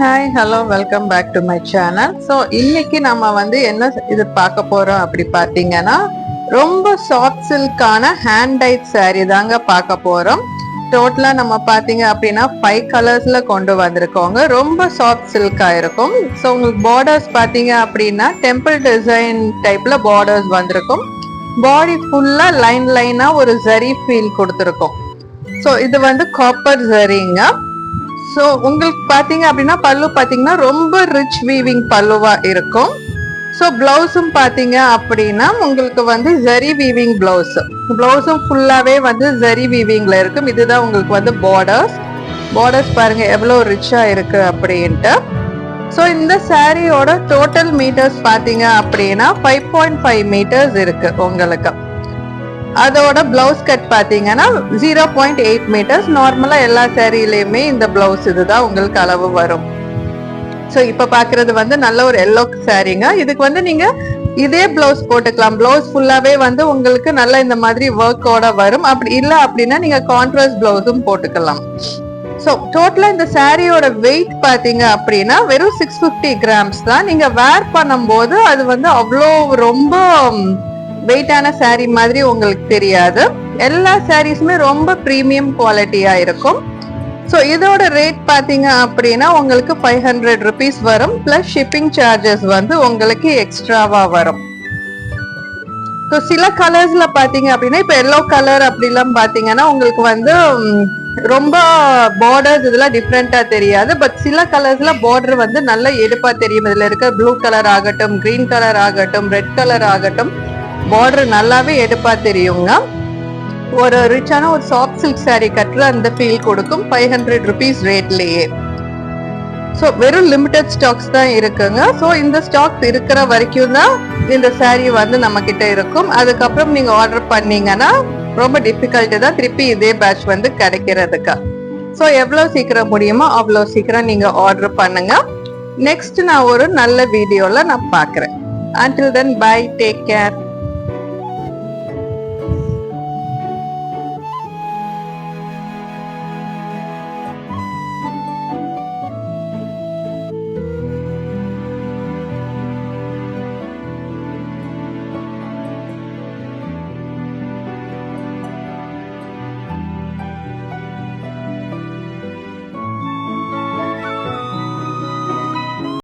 Hi hello welcome back to my channel. So இன்னைக்கு நம்ம வந்து என்ன இது பார்க்க போறோம் அப்படி பார்த்தீங்கன்னா, ரொம்ப சாஃப்ட் சில்கான ஹேண்ட் டைட் saree தாங்க பார்க்க போறோம். டோட்டலா நம்ம பார்த்தீங்க அப்படின்னா 5 கலர்ஸ்ல கொண்டு வந்திருக்கோங்க. ரொம்ப சாஃப்ட் சில்கா இருக்கும். ஸோ உங்களுக்கு பார்டர்ஸ் பார்த்தீங்க அப்படின்னா டெம்பிள் டிசைன் டைப்ல பார்டர்ஸ் வந்திருக்கும். பாடி ஃபுல்லா லைனா ஒரு ஜரி ஃபீல் கொடுத்துருக்கும். ஸோ இது வந்து காப்பர் ஜரிங்க. ஸோ உங்களுக்கு பாத்தீங்க அப்படின்னா பல்லு பாத்தீங்கன்னா ரொம்ப ரிச் வீவிங் பல்லுவா இருக்கும். ஸோ பிளவுஸும் பாத்தீங்க அப்படின்னா உங்களுக்கு வந்து ஜரி வீவிங் பிளவுஸும் ஃபுல்லாவே வந்து ஜரி வீவிங்ல இருக்கும். இதுதான் உங்களுக்கு வந்து பார்டர்ஸ் பாருங்க எவ்வளவு ரிச்சா இருக்கு அப்படின்ட்டு. ஸோ இந்த சாரியோட டோட்டல் மீட்டர்ஸ் பாத்தீங்க அப்படின்னா 5.5 மீட்டர்ஸ் இருக்கு உங்களுக்கு. அதோட பிளவுஸ் கட் பாத்தீங்கன்னா 0.8 மீட்டர்ஸ். நார்மலா எல்லா சாரியிலயுமே இந்த பிளவுஸ் இதுதான் உங்களுக்கு அளவு வரும். சோ இப்ப பாக்குறது வந்து நல்ல ஒரு எல்லோ சாரிங்க. இதுக்கு வந்து நீங்க இதே பிளவுஸ் போட்டுக்கலாம். பிளவுஸ் ஃபுல்லாவே வந்து உங்களுக்கு நல்ல இந்த மாதிரி ஒர்க்கோட வரும். அப்படி இல்ல அப்படின்னா நீங்க கான்ட்ராஸ்ட் பிளவுஸும் போட்டுக்கலாம். சோ டோட்டலா இந்த சாரியோட வெயிட் பாத்தீங்க அப்படின்னா வெறும் 650 கிராம்ஸ் தான். நீங்க வேர் பண்ணும்போது அது வந்து அவ்வளோ ரொம்ப வெயிட்டான சாரி மாதிரி உங்களுக்கு தெரியாது. எல்லா சாரீஸுமே ரொம்ப பிரீமியம் குவாலிட்டியா இருக்கும். ஸோ இதோட ரேட் பாத்தீங்க அப்படின்னா உங்களுக்கு 500 ருபீஸ் வரும். பிளஸ் ஷிப்பிங் சார்ஜஸ் வந்து உங்களுக்கு எக்ஸ்ட்ராவா வரும். ஸோ சில கலர்ஸ்ல பாத்தீங்க அப்படின்னா இப்ப எல்லோ கலர் அப்படிலாம் பாத்தீங்கன்னா உங்களுக்கு வந்து ரொம்ப பார்டர்ஸ் இதெல்லாம் டிஃப்ரெண்டா தெரியாது. பட் சில கலர்ஸ்ல பார்டர் வந்து நல்ல எடுப்பா தெரியும். இதுல இருக்க ப்ளூ கலர் ஆகட்டும், கிரீன் கலர் ஆகட்டும், ரெட் கலர் ஆகட்டும், பார்டர் நல்லாவே எடுப்பா தெரியுங்க. ஒரு ரிச்சான ஒரு சாஃப்ட் சில்க் சாரி கட்டுற அந்த ஃபீல் கொடுக்கும் 500 ருபீஸ் ரேட்லயே. ஸோ வெறும் லிமிடெட் ஸ்டாக்ஸ் தான் இருக்குங்க. ஸோ இந்த ஸ்டாக்ஸ் இருக்கிற வரைக்கும் தான் இந்த சாரி வந்து நம்ம கிட்ட இருக்கும். அதுக்கப்புறம் நீங்க ஆர்டர் பண்ணீங்கன்னா ரொம்ப டிஃபிகல்ட் தான் திருப்பி இதே பேட்ச் வந்து கிடைக்கிறதுக்கு. ஸோ எவ்வளவு சீக்கிரம் முடியுமோ அவ்வளோ சீக்கிரம் நீங்க ஆர்டர் பண்ணுங்க. நெக்ஸ்ட் நான் ஒரு நல்ல வீடியோல நான் பாக்குறேன். Until then, bye, take care.